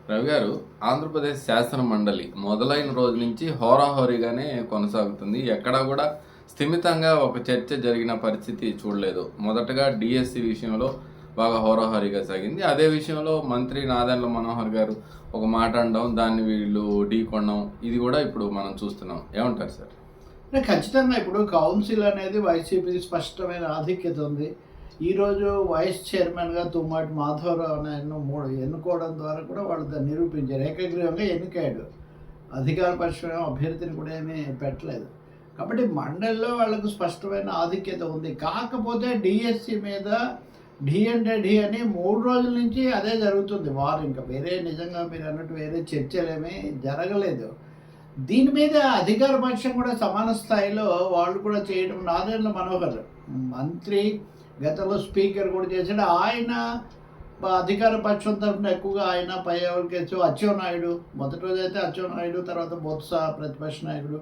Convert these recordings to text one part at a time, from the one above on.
రవి గారు, ఆంధ్రప్రదేశ్ శాసన మండలి మొదలైన రోజు నుంచి హోరాహోరీగానే కొనసాగుతుంది. ఎక్కడా కూడా స్థిమితంగా ఒక చర్చ జరిగిన పరిస్థితి చూడలేదు. మొదటగా డిఎస్సి విషయంలో బాగా హోరాహోరీగా సాగింది. అదే విషయంలో మంత్రి నాదెండ్ల మనోహర్ గారు ఒక మాట అనడం, దాన్ని వీళ్ళు ఢీకొనడం, ఇది కూడా ఇప్పుడు మనం చూస్తున్నాం. ఏమంటారు సార్? ఖచ్చితంగా ఇప్పుడు కౌన్సిల్ అనేది వైసీపీ స్పష్టమైన ఆధిక్యత ఉంది. ఈరోజు వైస్ చైర్మన్గా తుమ్మాటి మాధవరావు నాయుడును ఎన్నుకోవడం ద్వారా కూడా వాళ్ళు దాన్ని నిరూపించారు. ఏకగ్రీవంగా ఎన్నికాడు. అధికార పక్షం అభ్యర్థిని కూడా ఏమీ పెట్టలేదు. కాబట్టి మండలిలో వాళ్ళకు స్పష్టమైన ఆధిక్యత ఉంది. కాకపోతే డిఎస్సి మీద ఢీ అంటే ఢీ అని 3 రోజుల నుంచి అదే జరుగుతుంది వారు. ఇంకా వేరే నిజంగా మీరు అన్నట్టు వేరే చర్చలేమీ జరగలేదు. దీని మీద అధికార పక్షం కూడా సమాన స్థాయిలో వాళ్ళు కూడా చేయడం. నాదెండ్ల మనోహర్ మంత్రి, గతంలో స్పీకర్ కూడా చేశాడు. ఆయన అధికార పక్షం తరఫున ఎక్కువగా ఆయన పై ఎవరికేసో అచ్చెన్నాయుడు, మొదటి రోజు అయితే అచ్చెన్నాయుడు, తర్వాత బొత్స ప్రతిపక్ష నాయకుడు,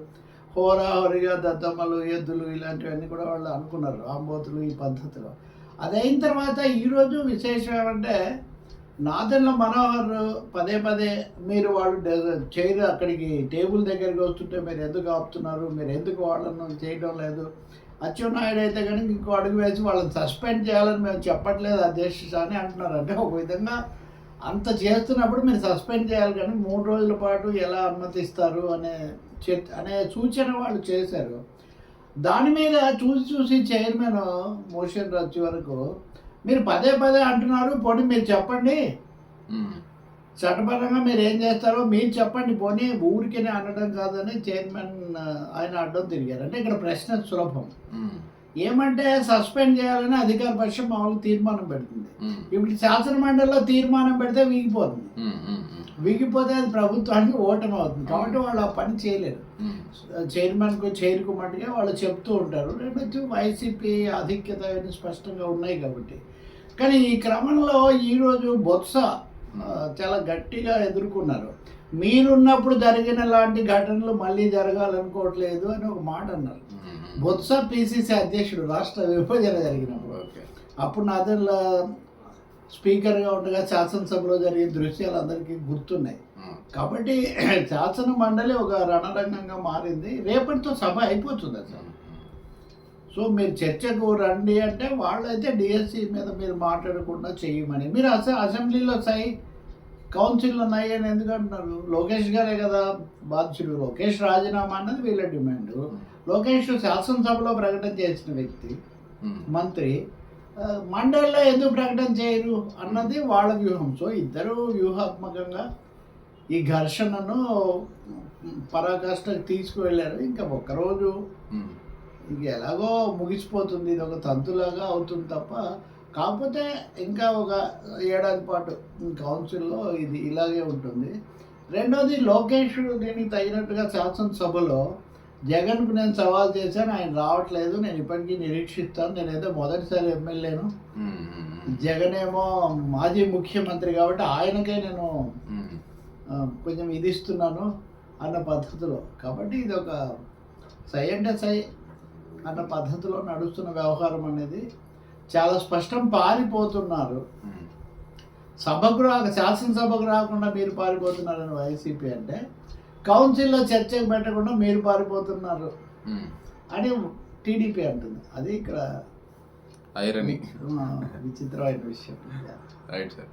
హోరాహోరీగా దద్దమ్మలు, ఎద్దులు ఇలాంటివన్నీ కూడా వాళ్ళు అనుకున్నారు, ఆంబోతులు ఈ పద్ధతిలో. అదైన తర్వాత ఈరోజు విశేషం ఏమంటే నాదెండ్ల మనోహర్ పదే పదే మీరు వాళ్ళు చైర్ అక్కడికి టేబుల్ దగ్గరికి వస్తుంటే మీరు ఎందుకు ఆపుతున్నారు, మీరు ఎందుకు వాళ్ళను చేయడం లేదు. అచ్చెన్నాయుడు అయితే కానీ ఇంకో అడుగు వేసి వాళ్ళని సస్పెండ్ చేయాలని మేము చెప్పట్లేదు అధ్యక్ష అని అంటున్నారు. అంటే ఒక విధంగా అంత చేస్తున్నప్పుడు మీరు సస్పెండ్ చేయాలి, కానీ 3 రోజుల పాటు ఎలా అనుమతిస్తారు అనే సూచన వాళ్ళు చేశారు. దాని మీద చూసి చైర్మన్ మోషన్ వచ్చే వరకు మీరు పదే పదే అంటున్నారు, పోనీ మీరు చెప్పండి, చట్టపరంగా మీరు ఏం చేస్తారో మీరు చెప్పండి, పోనీ ఊరికేనే అనడం కాదని చైర్మన్ ఆయన అడ్డం తిరిగారు. అంటే ఇక్కడ ప్రశ్న సులభం. ఏమంటే సస్పెండ్ చేయాలని అధికార పక్షం మామూలు తీర్మానం పెడుతుంది. ఇప్పుడు శాసన మండలిలో తీర్మానం పెడితే వీగిపోతుంది. వీగిపోతే అది ప్రభుత్వానికి ఓటమి అవుతుంది. కాబట్టి వాళ్ళు ఆ పని చేయలేరు. చైర్మన్కు చైర్కు మట్టుగా వాళ్ళు చెప్తూ ఉంటారు. రెండొచ్చు వైసీపీ ఆధిక్యత స్పష్టంగా ఉన్నాయి కాబట్టి. కానీ ఈ క్రమంలో ఈరోజు బొత్స చాలా గట్టిగా ఎదుర్కొన్నారు. మీరున్నప్పుడు జరిగిన లాంటి ఘటనలు మళ్ళీ జరగాలనుకోవట్లేదు అని ఒక మాట అన్నారు. బొత్స పిసిసి అధ్యక్షుడు రాష్ట్ర విభజన జరిగినప్పుడు. అప్పుడు నాదెండ్ల స్పీకర్గా ఉండగా శాసనసభలో జరిగిన దృశ్యాలు అందరికీ గుర్తున్నాయి. కాబట్టి శాసన మండలి ఒక రణరంగంగా మారింది. రేపటితో సభ అయిపోతుంది అసలు. సో మీరు చర్చకు రండి అంటే వాళ్ళైతే డిఎస్సి మీద మీరు మాట్లాడకుండా చేయమని, మీరు అసెంబ్లీలో కౌన్సిల్లో ఉన్నాయి అని ఎందుకు అంటున్నారు? లోకేష్ గారే కదా బాధ్యుడు. లోకేష్ రాజీనామా అన్నది వీళ్ళ డిమాండ్. లోకేష్ శాసనసభలో ప్రకటన చేసిన వ్యక్తి, మంత్రి, మండలిలో ఎందుకు ప్రకటన చేయరు అన్నది వాళ్ళ వ్యూహం. సో ఇద్దరు వ్యూహాత్మకంగా ఈ ఘర్షణను పరాకాష్ఠకు తీసుకువెళ్ళారు. ఇంకా ఒక్కరోజు ఇంక ఎలాగో ముగిసిపోతుంది, ఇది ఒక తంతులాగా అవుతుంది తప్ప. కాకపోతే ఇంకా ఒక ఏడాది పాటు కౌన్సిల్లో ఇది ఇలాగే ఉంటుంది. రెండోది, లోకేష్ దీనికి తగినట్టుగా శాసనసభలో జగన్కు నేను సవాల్ చేశాను, ఆయన రావట్లేదు, నేను ఇప్పటికీ నిరీక్షిస్తాను, నేనేదో మొదటిసారి ఎమ్మెల్యేను, జగన్ ఏమో మాజీ ముఖ్యమంత్రి కాబట్టి ఆయనకే నేను కొంచెం ఇది ఇస్తున్నాను అన్న పద్ధతిలో. కాబట్టి ఇది ఒక సై అంటే సై అన్న పద్ధతిలో నడుస్తున్న వ్యవహారం అనేది చాలా స్పష్టం. పారిపోతున్నారు శాసనసభకు రాకుండా మీరు పారిపోతున్నారని వైసీపీ అంటే, కౌన్సిల్లో చర్చకు పెట్టకుండా మీరు పారిపోతున్నారు అని టీడీపీ అంటుంది. అది ఇక్కడ ఐరనీ, విచిత్రమైన విషయం. Right sir.